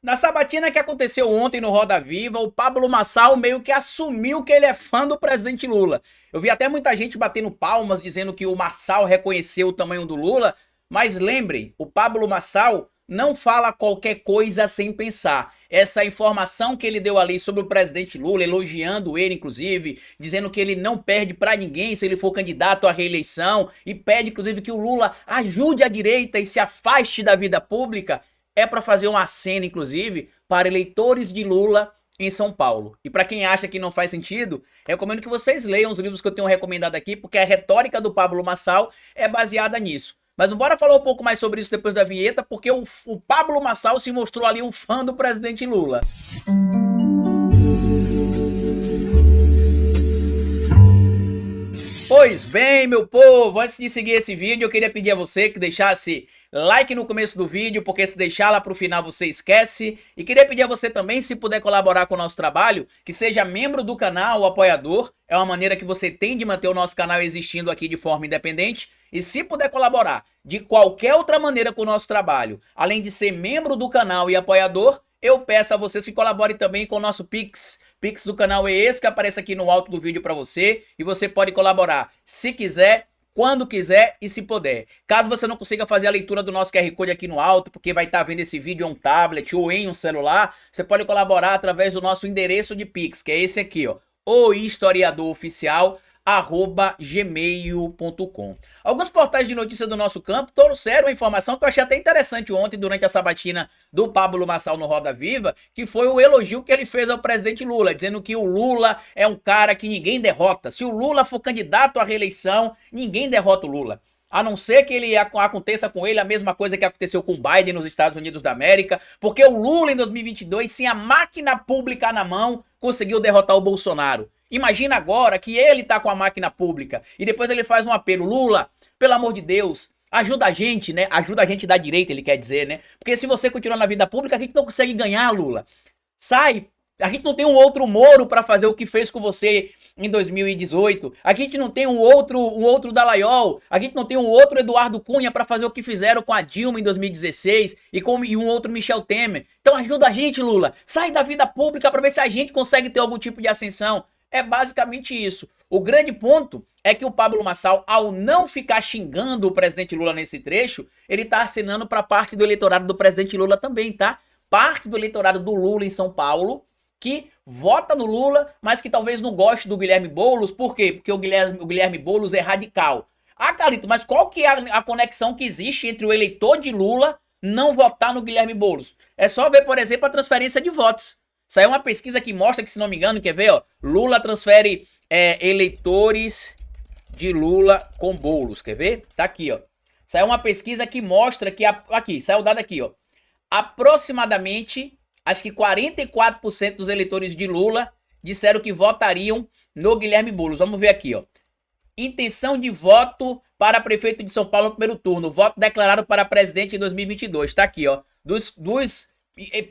Na sabatina que aconteceu ontem no Roda Viva, o Pablo Marçal meio que assumiu que ele é fã do presidente Lula. Eu vi até muita gente batendo palmas, dizendo que o Marçal reconheceu o tamanho do Lula, mas lembrem, o Pablo Marçal não fala qualquer coisa sem pensar. Essa informação que ele deu ali sobre o presidente Lula, elogiando ele inclusive, dizendo que ele não perde pra ninguém se ele for candidato à reeleição, e pede inclusive que o Lula ajude a direita e se afaste da vida pública, é para fazer uma cena, inclusive, para eleitores de Lula em São Paulo. E para quem acha que não faz sentido, recomendo que vocês leiam os livros que eu tenho recomendado aqui, porque a retórica do Pablo Marçal é baseada nisso. Mas bora falar um pouco mais sobre isso depois da vinheta, porque o Pablo Marçal se mostrou ali um fã do presidente Lula. Pois bem, meu povo, antes de seguir esse vídeo, eu queria pedir a você que deixasse like no começo do vídeo, porque se deixar lá pro final você esquece. E queria pedir a você também, se puder colaborar com o nosso trabalho, que seja membro do canal, o apoiador. É uma maneira que você tem de manter o nosso canal existindo aqui de forma independente. E se puder colaborar de qualquer outra maneira com o nosso trabalho, além de ser membro do canal e apoiador, eu peço a vocês que colaborem também com o nosso Pix. Pix do canal é esse que aparece aqui no alto do vídeo para você. E você pode colaborar se quiser, quando quiser e se puder. Caso você não consiga fazer a leitura do nosso QR Code aqui no alto, porque vai estar vendo esse vídeo em um tablet ou em um celular, você pode colaborar através do nosso endereço de Pix, que é esse aqui, ó, ohistoriadoroficial@gmail.com. Alguns portais de notícia do nosso campo trouxeram a informação que eu achei até interessante ontem durante a sabatina do Pablo Marçal no Roda Viva, que foi o elogio que ele fez ao presidente Lula, dizendo que o Lula é um cara que ninguém derrota. Se o Lula for candidato à reeleição, ninguém derrota o Lula. A não ser que ele aconteça com ele a mesma coisa que aconteceu com o Biden nos Estados Unidos da América, porque o Lula em 2022, sem a máquina pública na mão, conseguiu derrotar o Bolsonaro. Imagina agora que ele tá com a máquina pública e depois ele faz um apelo: Lula, pelo amor de Deus, ajuda a gente, né? Ajuda a gente da direita, ele quer dizer, né? Porque se você continuar na vida pública, a gente não consegue ganhar, Lula. Sai. A gente não tem um outro Moro pra fazer o que fez com você em 2018. A gente não tem um outro Dallagnol. A gente não tem um outro Eduardo Cunha pra fazer o que fizeram com a Dilma em 2016 e um outro Michel Temer. Então ajuda a gente, Lula. Sai da vida pública pra ver se a gente consegue ter algum tipo de ascensão. É basicamente isso. O grande ponto é que o Pablo Marçal, ao não ficar xingando o presidente Lula nesse trecho, ele tá acenando pra parte do eleitorado do presidente Lula também, tá? Parte do eleitorado do Lula em São Paulo que vota no Lula, mas que talvez não goste do Guilherme Boulos. Por quê? Porque o Guilherme Boulos é radical. Ah, Carlito, mas qual que é a conexão que existe entre o eleitor de Lula não votar no Guilherme Boulos? É só ver, por exemplo, a transferência de votos. Saiu uma pesquisa que mostra que, se não me engano, quer ver, ó, Lula transfere eleitores de Lula com Boulos, quer ver? Tá aqui, ó. Saiu uma pesquisa que mostra que, aqui, saiu o dado aqui, ó, aproximadamente, acho que 44% dos eleitores de Lula disseram que votariam no Guilherme Boulos. Vamos ver aqui, ó. Intenção de voto para prefeito de São Paulo no primeiro turno. Voto declarado para presidente em 2022. Tá aqui, ó. Dos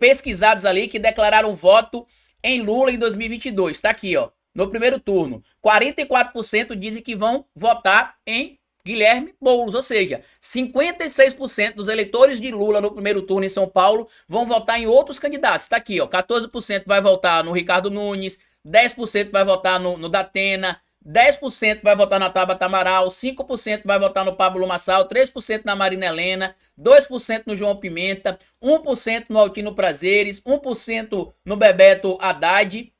pesquisados ali que declararam voto em Lula em 2022. Tá aqui, ó. No primeiro turno. 44% dizem que vão votar em Guilherme Boulos, ou seja, 56% dos eleitores de Lula no primeiro turno em São Paulo vão votar em outros candidatos. Tá aqui, ó, 14% vai votar no Ricardo Nunes, 10% vai votar no Datena, 10% vai votar na Tabata Amaral, 5% vai votar no Pablo Marçal, 3% na Marina Helena, 2% no João Pimenta, 1% no Altino Prazeres, 1% no Bebeto Haddad.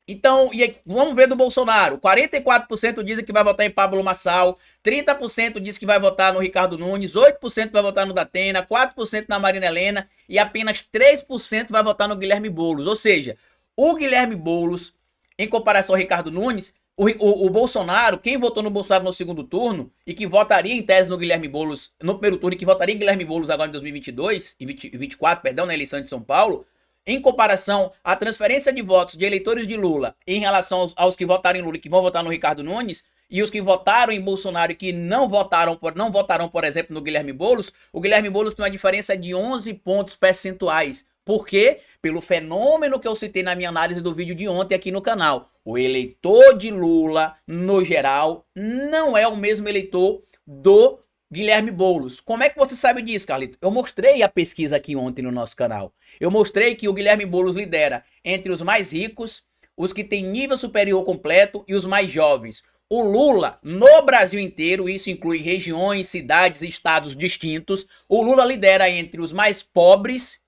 Então, e aí, vamos ver do Bolsonaro. 44% dizem que vai votar em Pablo Marçal, 30% diz que vai votar no Ricardo Nunes, 8% vai votar no Datena, 4% na Marina Helena e apenas 3% vai votar no Guilherme Boulos. Ou seja, o Guilherme Boulos, em comparação ao Ricardo Nunes, o Bolsonaro, quem votou no Bolsonaro no segundo turno e que votaria em tese no Guilherme Boulos no primeiro turno e que votaria em Guilherme Boulos agora em 2022, e 24, perdão, na eleição de São Paulo, em comparação à transferência de votos de eleitores de Lula em relação aos que votaram em Lula e que vão votar no Ricardo Nunes, e os que votaram em Bolsonaro e que não votarão, por exemplo, no Guilherme Boulos, o Guilherme Boulos tem uma diferença de 11 pontos percentuais. Por quê? Pelo fenômeno que eu citei na minha análise do vídeo de ontem aqui no canal. O eleitor de Lula, no geral, não é o mesmo eleitor do Guilherme Boulos. Como é que você sabe disso, Carlito? Eu mostrei a pesquisa aqui ontem no nosso canal. Eu mostrei que o Guilherme Boulos lidera entre os mais ricos, os que têm nível superior completo e os mais jovens. O Lula, no Brasil inteiro, isso inclui regiões, cidades e estados distintos, o Lula lidera entre os mais pobres,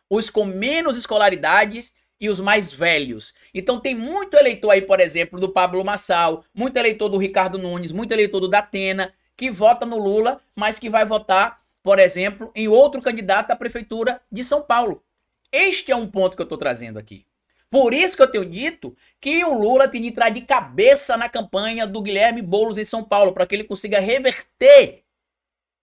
os com menos escolaridades e os mais velhos. Então tem muito eleitor aí, por exemplo, do Pablo Marçal, muito eleitor do Ricardo Nunes, muito eleitor do Datena, que vota no Lula, mas que vai votar, por exemplo, em outro candidato à prefeitura de São Paulo. Este é um ponto que eu estou trazendo aqui. Por isso que eu tenho dito que o Lula tem de entrar de cabeça na campanha do Guilherme Boulos em São Paulo, para que ele consiga reverter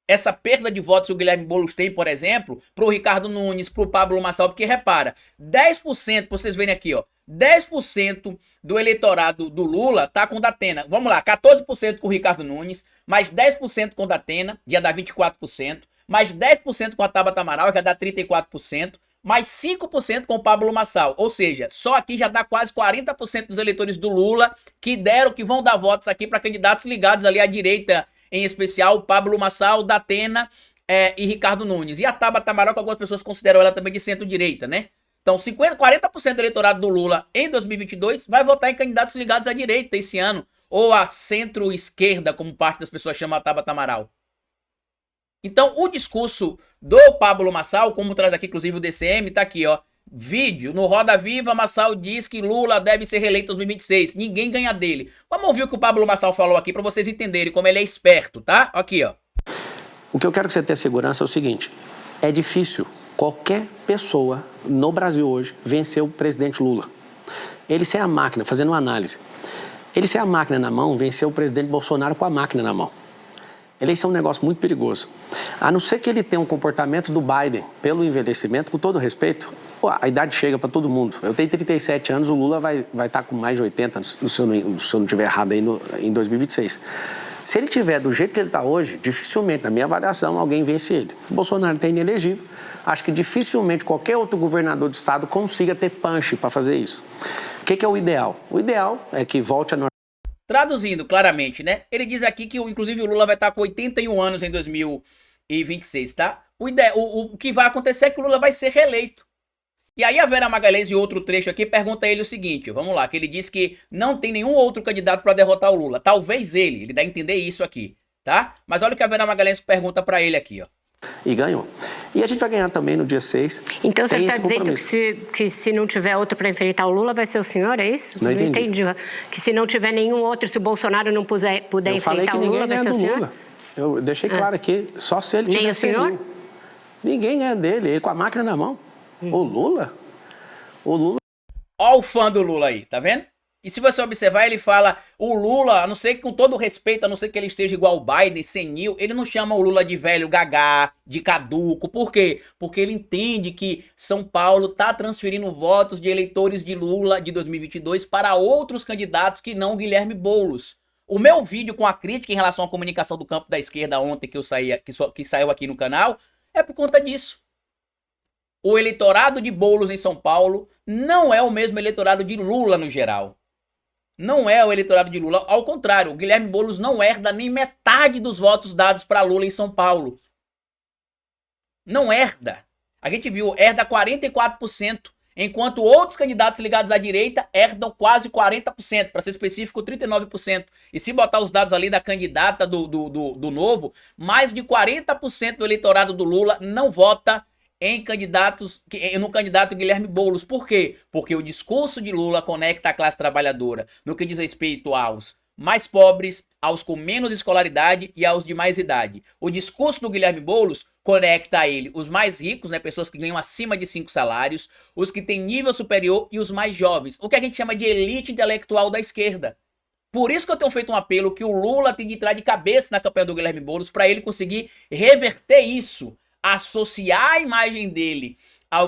essa perda de votos que o Guilherme Boulos tem, por exemplo, pro Ricardo Nunes, pro Pablo Marçal, porque repara, 10%, vocês verem aqui, ó, 10% do eleitorado do Lula tá com o Datena. Vamos lá, 14% com o Ricardo Nunes, mais 10% com o Datena, já dá 24%, mais 10% com a Tabata Amaral, já dá 34%, mais 5% com o Pablo Marçal. Ou seja, só aqui já dá quase 40% dos eleitores do Lula que vão dar votos aqui para candidatos ligados ali à direita, em especial Pablo Marçal, Datena e Ricardo Nunes. E a Tabata Amaral, que algumas pessoas consideram ela também de centro-direita, né? Então, 40% do eleitorado do Lula em 2022 vai votar em candidatos ligados à direita esse ano, ou à centro-esquerda, como parte das pessoas chamam a Tabata Amaral. Então, o discurso do Pablo Marçal, como traz aqui inclusive o DCM, tá aqui, ó. Vídeo, no Roda Viva, Marçal diz que Lula deve ser reeleito em 2026. Ninguém ganha dele. Vamos ouvir o que o Pablo Marçal falou aqui para vocês entenderem como ele é esperto, tá? Aqui, ó. O que eu quero que você tenha segurança é o seguinte. É difícil qualquer pessoa no Brasil hoje vencer o presidente Lula. Ele sem a máquina, fazendo uma análise. Ele sem a máquina na mão, venceu o presidente Bolsonaro com a máquina na mão. Eleição é um negócio muito perigoso. A não ser que ele tenha um comportamento do Biden, pelo envelhecimento, com todo respeito, a idade chega para todo mundo. Eu tenho 37 anos, o Lula vai estar com mais de 80, se eu não estiver errado, aí em 2026. Se ele tiver do jeito que ele está hoje, dificilmente, na minha avaliação, alguém vence ele. O Bolsonaro está inelegível. Acho que dificilmente qualquer outro governador do estado consiga ter punch para fazer isso. O que é o ideal? O ideal é que volte a... Traduzindo claramente, né? Ele diz aqui que, inclusive, o Lula vai estar com 81 anos em 2026, tá? O que vai acontecer é que o Lula vai ser reeleito. E aí a Vera Magalhães, em outro trecho aqui, pergunta a ele o seguinte, vamos lá, que ele diz que não tem nenhum outro candidato para derrotar o Lula. Talvez ele dá a entender isso aqui, tá? Mas olha o que a Vera Magalhães pergunta para ele aqui, ó. E ganhou. E a gente vai ganhar também no dia 6. Então você está dizendo que se não tiver outro para enfrentar o Lula, vai ser o senhor, é isso? Não entendi. Que se não tiver nenhum outro, se o Bolsonaro não puder enfrentar o Lula, vai ser o senhor? Eu deixei claro aqui, só se ele tiver... Nem o senhor? Ninguém ganha dele, ele com a máquina na mão. O Lula... Ó o fã do Lula aí, tá vendo? E se você observar, ele fala, o Lula, a não ser que com todo respeito, a não ser que ele esteja igual o Biden, senil, ele não chama o Lula de velho gagá, de caduco. Por quê? Porque ele entende que São Paulo tá transferindo votos de eleitores de Lula de 2022 para outros candidatos que não o Guilherme Boulos. O meu vídeo com a crítica em relação à comunicação do campo da esquerda ontem que saiu aqui no canal é por conta disso. O eleitorado de Boulos em São Paulo não é o mesmo eleitorado de Lula no geral. Não é o eleitorado de Lula, ao contrário, o Guilherme Boulos não herda nem metade dos votos dados para Lula em São Paulo. Não herda. A gente viu, herda 44%, enquanto outros candidatos ligados à direita herdam quase 40%, para ser específico, 39%. E se botar os dados ali da candidata do Novo, mais de 40% do eleitorado do Lula não vota no candidato Guilherme Boulos. Por quê? Porque o discurso de Lula conecta a classe trabalhadora no que diz respeito aos mais pobres, aos com menos escolaridade e aos de mais idade. O discurso do Guilherme Boulos conecta a ele os mais ricos, né, pessoas que ganham acima de 5 salários, os que têm nível superior e os mais jovens, o que a gente chama de elite intelectual da esquerda. Por isso que eu tenho feito um apelo que o Lula tem de entrar de cabeça na campanha do Guilherme Boulos para ele conseguir reverter isso, associar a imagem dele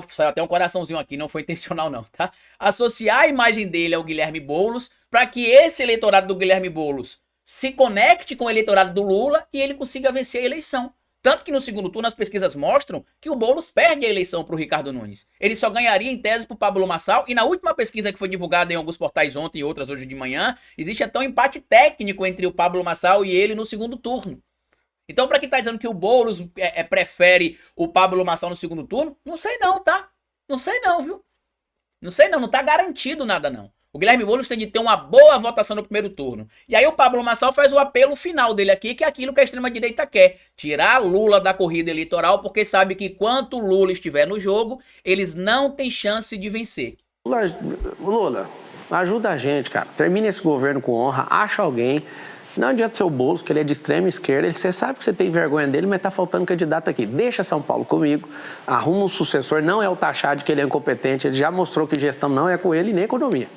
saiu até um coraçãozinho aqui, não foi intencional não, tá? Associar a imagem dele ao Guilherme Boulos para que esse eleitorado do Guilherme Boulos se conecte com o eleitorado do Lula e ele consiga vencer a eleição. Tanto que no segundo turno as pesquisas mostram que o Boulos perde a eleição para o Ricardo Nunes. Ele só ganharia em tese para o Pablo Marçal, e na última pesquisa que foi divulgada em alguns portais ontem e outras hoje de manhã, existe até um empate técnico entre o Pablo Marçal e ele no segundo turno. Então, pra quem tá dizendo que o Boulos prefere o Pablo Marçal no segundo turno, não sei não, tá? Não sei não, viu? Não sei não tá garantido nada não. O Guilherme Boulos tem de ter uma boa votação no primeiro turno. E aí o Pablo Marçal faz o apelo final dele aqui, que é aquilo que a extrema-direita quer. Tirar Lula da corrida eleitoral, porque sabe que enquanto Lula estiver no jogo, eles não têm chance de vencer. Lula, ajuda a gente, cara. Termina esse governo com honra, acha alguém. Não adianta ser o Boulos, que ele é de extrema esquerda. Você sabe que você tem vergonha dele, mas tá faltando candidato aqui. Deixa São Paulo comigo, arruma um sucessor. Não é o taxado que ele é incompetente. Ele já mostrou que gestão não é com ele nem economia.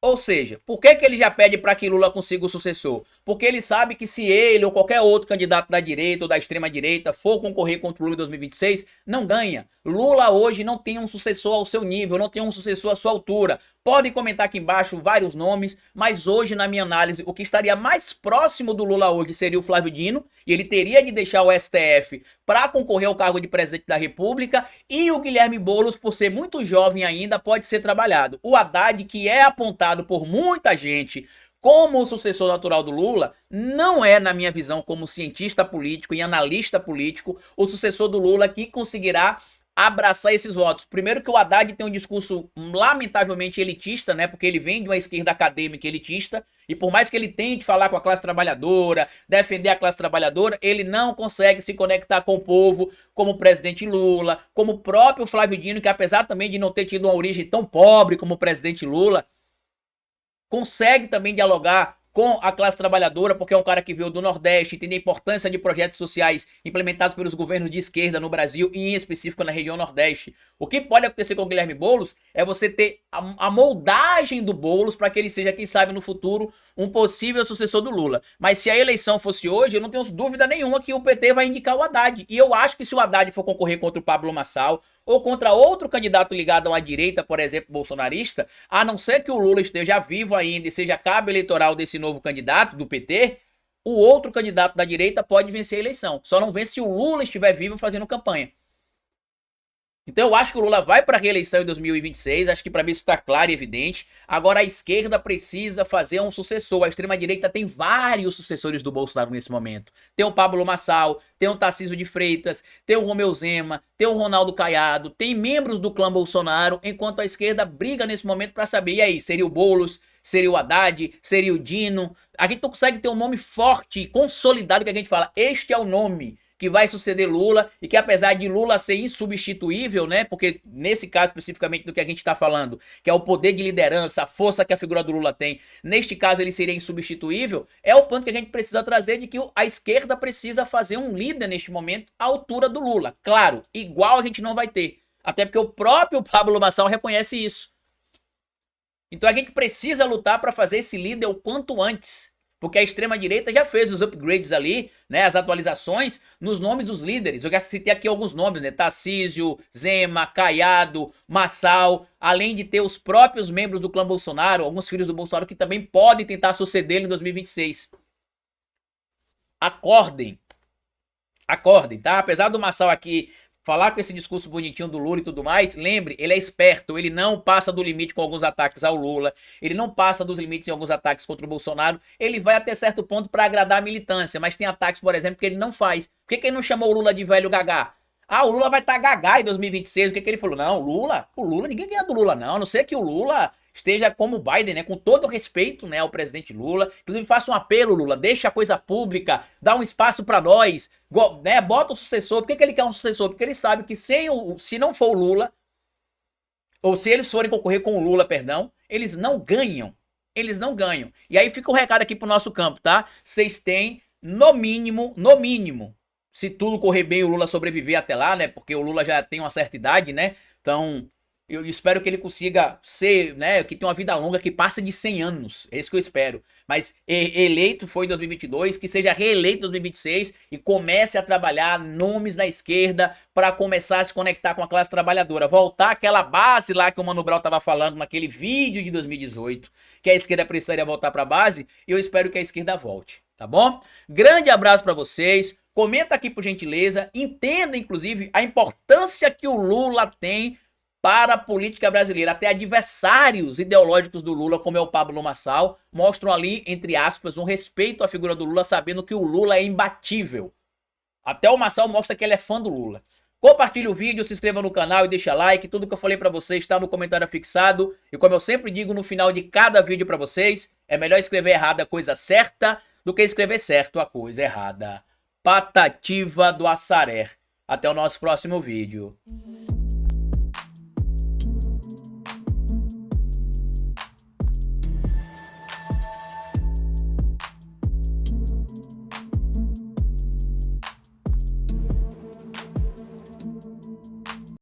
Ou seja, por que ele já pede para que Lula consiga o sucessor? Porque ele sabe que se ele ou qualquer outro candidato da direita ou da extrema direita for concorrer contra o Lula em 2026, não ganha. Lula hoje não tem um sucessor ao seu nível, não tem um sucessor à sua altura. Podem comentar aqui embaixo vários nomes, mas hoje, na minha análise, o que estaria mais próximo do Lula hoje seria o Flávio Dino, e ele teria de deixar o STF para concorrer ao cargo de presidente da República, e o Guilherme Boulos, por ser muito jovem ainda, pode ser trabalhado. O Haddad, que é apontado por muita gente como o sucessor natural do Lula, não é, na minha visão, como cientista político e analista político, o sucessor do Lula que conseguirá abraçar esses votos. Primeiro que o Haddad tem um discurso lamentavelmente elitista, né? Porque ele vem de uma esquerda acadêmica elitista, e por mais que ele tente falar com a classe trabalhadora, defender a classe trabalhadora, ele não consegue se conectar com o povo, como o presidente Lula, como o próprio Flávio Dino, que apesar também de não ter tido uma origem tão pobre como o presidente Lula, consegue também dialogar com a classe trabalhadora, porque é um cara que veio do Nordeste, entende a importância de projetos sociais implementados pelos governos de esquerda no Brasil e em específico na região Nordeste. O que pode acontecer com o Guilherme Boulos é você ter a moldagem do Boulos para que ele seja, quem sabe, no futuro, um possível sucessor do Lula. Mas se a eleição fosse hoje, eu não tenho dúvida nenhuma que o PT vai indicar o Haddad. E eu acho que se o Haddad for concorrer contra o Pablo Marçal ou contra outro candidato ligado a uma direita, por exemplo, bolsonarista, a não ser que o Lula esteja vivo ainda e seja cabo eleitoral desse novo candidato do PT, o outro candidato da direita pode vencer a eleição. Só não vence se o Lula estiver vivo fazendo campanha. Então eu acho que o Lula vai para a reeleição em 2026, acho que para mim isso está claro e evidente. Agora a esquerda precisa fazer um sucessor, a extrema-direita tem vários sucessores do Bolsonaro nesse momento. Tem o Pablo Marçal, tem o Tarcísio de Freitas, tem o Romeu Zema, tem o Ronaldo Caiado, tem membros do clã Bolsonaro, enquanto a esquerda briga nesse momento para saber, e aí, seria o Boulos, seria o Haddad, seria o Dino? A gente não consegue ter um nome forte, consolidado, que a gente fala, este é o nome que vai suceder Lula, e que apesar de Lula ser insubstituível, né, porque nesse caso especificamente do que a gente está falando, que é o poder de liderança, a força que a figura do Lula tem, neste caso ele seria insubstituível, é o ponto que a gente precisa trazer de que a esquerda precisa fazer um líder neste momento à altura do Lula. Claro, igual a gente não vai ter, até porque o próprio Pablo Marçal reconhece isso. Então a gente precisa lutar para fazer esse líder o quanto antes. Porque a extrema-direita já fez os upgrades ali, né, as atualizações nos nomes dos líderes. Eu já citei aqui alguns nomes, né, Tarcísio, Zema, Caiado, Marçal, além de ter os próprios membros do clã Bolsonaro, alguns filhos do Bolsonaro que também podem tentar sucedê-lo em 2026. Acordem, tá? Apesar do Marçal aqui falar com esse discurso bonitinho do Lula e tudo mais, lembre, ele é esperto, ele não passa do limite com alguns ataques ao Lula, ele não passa dos limites em alguns ataques contra o Bolsonaro, ele vai até certo ponto para agradar a militância, mas tem ataques, por exemplo, que ele não faz. Por que ele não chamou o Lula de velho gagá? Ah, o Lula vai estar gagá em 2026, o que ele falou? Não, o Lula, ninguém ganha do Lula não, a não ser que o Lula esteja como o Biden, né, com todo respeito, né, ao presidente Lula. Inclusive faça um apelo, Lula, deixa a coisa pública, dá um espaço para nós, né, bota o sucessor. Por que ele quer um sucessor? Porque ele sabe que se não for o Lula, ou se eles forem concorrer com o Lula, perdão, eles não ganham. Eles não ganham. E aí fica o recado aqui pro nosso campo, tá? Vocês têm, no mínimo, se tudo correr bem, o Lula sobreviver até lá, né? Porque o Lula já tem uma certa idade, né? Então, eu espero que ele consiga ser, né? Que tenha uma vida longa, que passe de 100 anos. É isso que eu espero. Mas eleito foi em 2022, que seja reeleito em 2026 e comece a trabalhar nomes na esquerda para começar a se conectar com a classe trabalhadora. Voltar àquela base lá que o Mano Brown estava falando naquele vídeo de 2018, que a esquerda precisaria voltar para a base, e eu espero que a esquerda volte, tá bom? Grande abraço para vocês. Comenta aqui por gentileza, entenda inclusive a importância que o Lula tem para a política brasileira. Até adversários ideológicos do Lula, como é o Pablo Marçal, mostram ali, entre aspas, um respeito à figura do Lula, sabendo que o Lula é imbatível. Até o Marçal mostra que ele é fã do Lula. Compartilhe o vídeo, se inscreva no canal e deixa like. Tudo que eu falei pra vocês está no comentário fixado. E como eu sempre digo no final de cada vídeo pra vocês, é melhor escrever errado a coisa certa do que escrever certo a coisa errada. Patativa do Assaré. Até o nosso próximo vídeo.